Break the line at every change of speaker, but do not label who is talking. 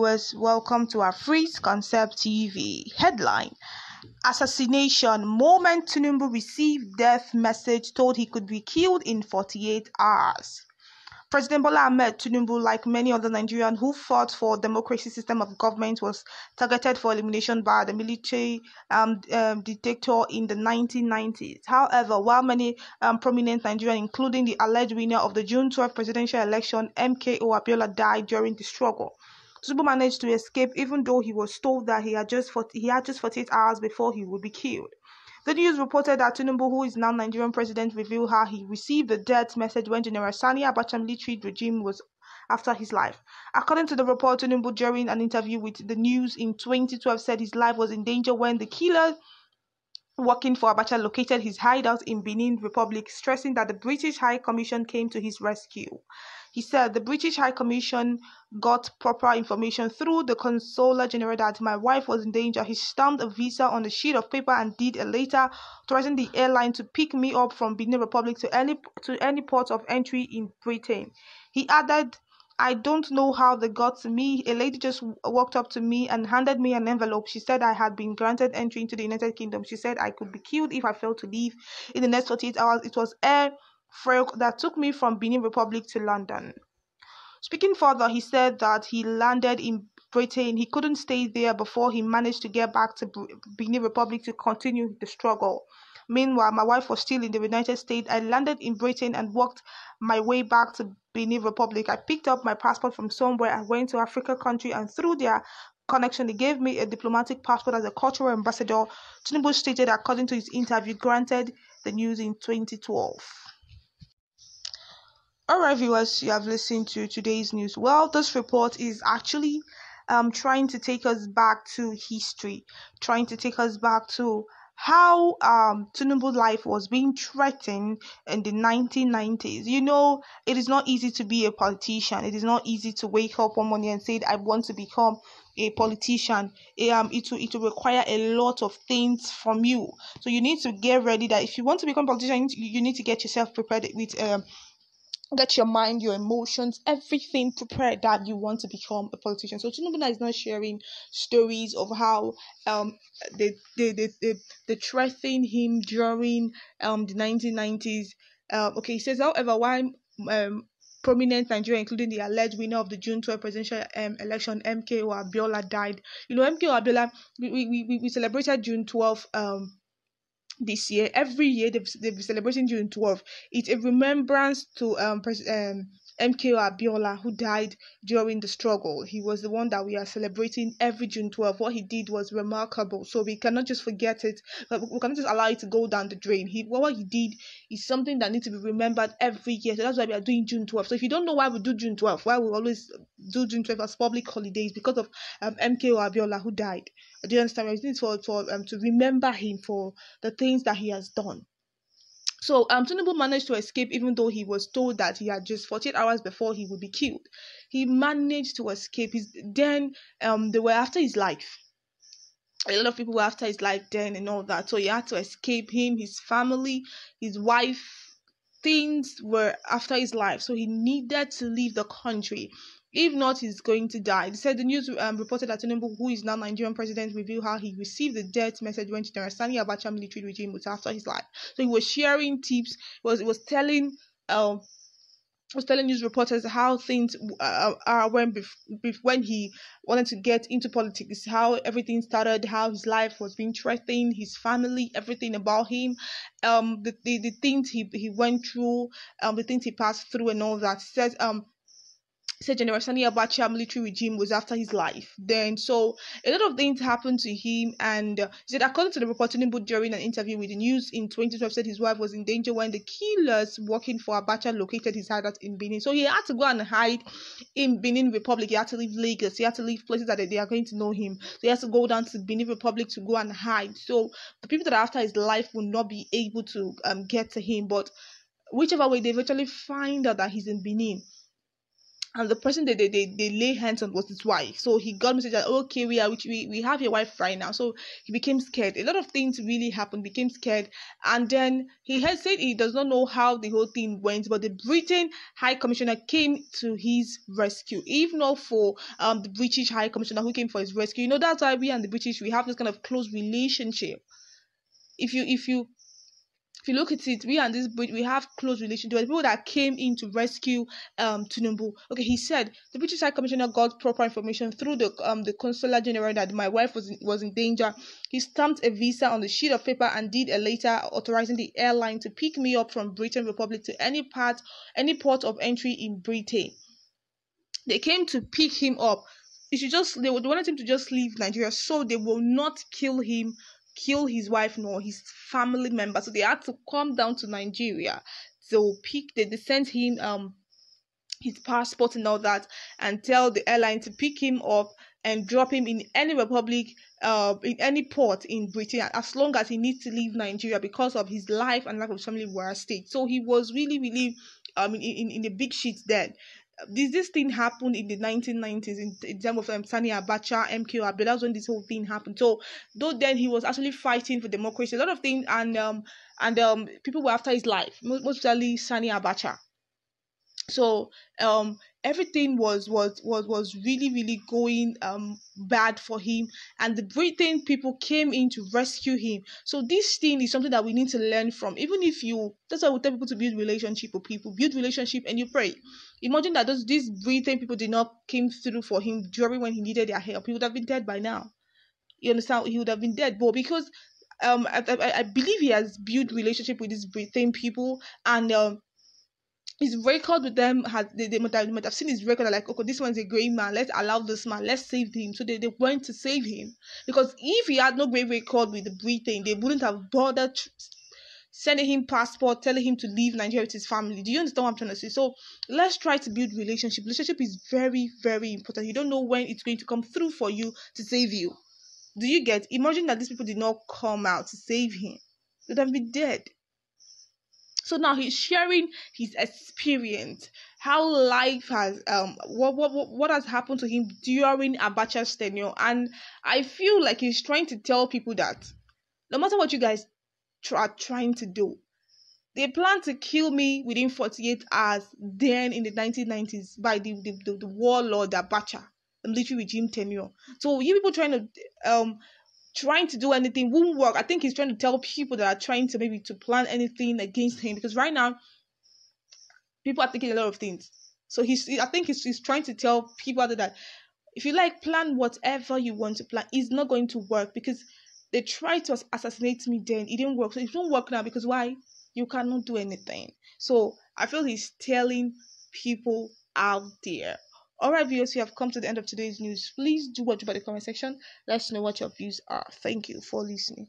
viewers, welcome to our Free Concept TV. Headline: Assassination moment Tinubu received death message, told he could be killed in 48 hours. President Bola Ahmed Tinubu, like many other Nigerians who fought for democracy system of government, was targeted for elimination by the military dictator in the 1990s. However, while many prominent Nigerians, including the alleged winner of the June 12 presidential election, MKO Abiola, died during the struggle, Tinubu managed to escape, even though he was told that he had just 48 hours before he would be killed. The news reported that Tinubu, who is now Nigerian president, revealed how he received the death message when General Assãssïñãtïøñ military regime was after his life. According to the report, Tinubu, during an interview with the news in 2012, said his life was in danger when the killer working for Abacha located his hideout in Benin Republic, stressing that the British High Commission came to his rescue. He said the British High Commission got proper information through the Consular General that my wife was in danger. He stamped a visa on a sheet of paper and did a letter authorizing the airline to pick me up from Benin Republic to any port of entry in Britain. He added, I don't know how they got to me. A lady just walked up to me and handed me an envelope. She said I had been granted entry into the United Kingdom. She said I could be killed if I failed to leave in the next 48 hours. It was air freight that took me from Benin Republic to London. Speaking further, he said that he landed in Britain. He couldn't stay there before he managed to get back to Benin Republic to continue the struggle. Meanwhile, my wife was still in the United States. I landed in Britain and walked my way back to Benin Republic. I picked up my passport from somewhere. I went to Africa country, and through their connection, they gave me a diplomatic passport as a cultural ambassador. Tinubu stated, according to his interview granted the news in 2012. Alright viewers, you have listened to today's news. Well, this report is actually trying to take us back to history, trying to take us back to how Tinubu's life was being threatened in the 1990s. You know, it is not easy to be a politician. It is not easy to wake up one morning and say, I want to become a politician. It will require a lot of things from you. So you need to get ready that if you want to become a politician, you need to get yourself prepared with get your mind, your emotions, everything prepared that you want to become a politician. So Tinubu is not sharing stories of how they threatened him during the 1990s. Okay, he says, however, while prominent Nigeria, including the alleged winner of the June 12 presidential election, MKO Abiola, died. You know, MKO Abiola, we celebrated June 12 this year. Every year they've been celebrating June 12. It's a remembrance to MKO Abiola, who died during the struggle. He was the one that we are celebrating every June 12. What he did was remarkable, so we cannot just forget it, but we cannot just allow it to go down the drain. What he did is something that needs to be remembered every year. So that's why we are doing June 12. So if you don't know why we do June 12, why we always do June 12 as public holidays, because of MKO Abiola, who died. Do you understand? It is for to remember him for the things that he has done. So Tinubu managed to escape, even though he was told that he had just 48 hours before he would be killed. He managed to escape. Then they were after his life. A lot of people were after his life then and all that. So he had to escape. Him, his family, his wife, things were after his life. So he needed to leave the country. If not, he's going to die. They said the news reported that Tinubu, who is now Nigerian president, revealed how he received the death message when General Assãssïñãtïøñ military regime was after his life. So he was sharing tips. He was telling news reporters how things are when he wanted to get into politics, how everything started, how his life was being threatened, his family, everything about him, the things he went through, the things he passed through, and all that. He said General Assãssïñãtïøñ military regime was after his life. Then, so a lot of things happened to him, and he said, according to the report, Tinubu, during an interview with the news in 2012, said his wife was in danger when the killers working for Abacha located his hideout in Benin. So he had to go and hide in Benin Republic. He had to leave Lagos. He had to leave places that they are going to know him. So he has to go down to Benin Republic to go and hide. So the people that are after his life will not be able to get to him. But whichever way, they eventually find out that he's in Benin. and the person they lay hands on was his wife. So he got message that, okay, we have your wife right now. So he became scared. A lot of things really happened, became scared, and then he had said he does not know how the whole thing went, but the Britain High Commissioner came to his rescue. If not for the British High Commissioner who came for his rescue, that's why we and the British, we have this kind of close relationship. If you look at it, we and this Brit, we have close relations. There were people that came in to rescue Tinubu. Okay, he said the British High Commissioner got proper information through the Consular General that my wife was in danger. He stamped a visa on the sheet of paper and did a letter authorizing the airline to pick me up from Britain Republic to any port of entry in Britain. They came to pick him up. They wanted him to just leave Nigeria, so they will not kill him, kill his wife nor his family members. So they had to come down to Nigeria. So they sent him his passport and all that, and tell the airline to pick him up and drop him in any republic, in any port in Britain, as long as he needs to leave Nigeria, because of his life and life of his family were at stake. So he was really, really in the big shit then. This thing happened in the 1990s in terms of Sani Abacha, MK Abdul. That's when this whole thing happened. So though then he was actually fighting for democracy, a lot of things, and people were after his life, most especially Sani Abacha. So everything was really, really going bad for him, and the Britain people came in to rescue him. So this thing is something that we need to learn from. Even if that's why we tell people to build relationship with people, build relationship and you pray. Imagine that these Britain people did not came through for him during when he needed their help. He would have been dead by now. You understand? He would have been dead, but because I believe he has built relationship with these Britain people, and his record with them they might have seen his record, like, okay, this one's a great man, let's allow this man, let's save him. So they went to save him, because if he had no great record with the Britain, they wouldn't have bothered sending him passport, telling him to leave Nigeria with his family. Do you understand what I'm trying to say? So let's try to build relationship. Relationship is very, very important. You don't know when it's going to come through for you to save you. Do you get? Imagine that these people did not come out to save him. He would have been dead. So now he's sharing his experience, how life has what has happened to him during Abacha's tenure, and I feel like he's trying to tell people that no matter what you guys are trying to do, they plan to kill me within 48 hours. Then in the 1990s, by the warlord Abacha, the military regime tenure. So you people trying to do anything won't work. I think he's trying to tell people that are trying to maybe to plan anything against him, because right now people are thinking a lot of things. So I think he's trying to tell people out there that if you like, plan whatever you want to plan. It's not going to work, because they tried to assassinate me then. It didn't work. So it won't work now, because why? You cannot do anything. So I feel he's telling people out there. Alright, viewers, you have come to the end of today's news. Please do watch by the comment section. Let us know what your views are. Thank you for listening.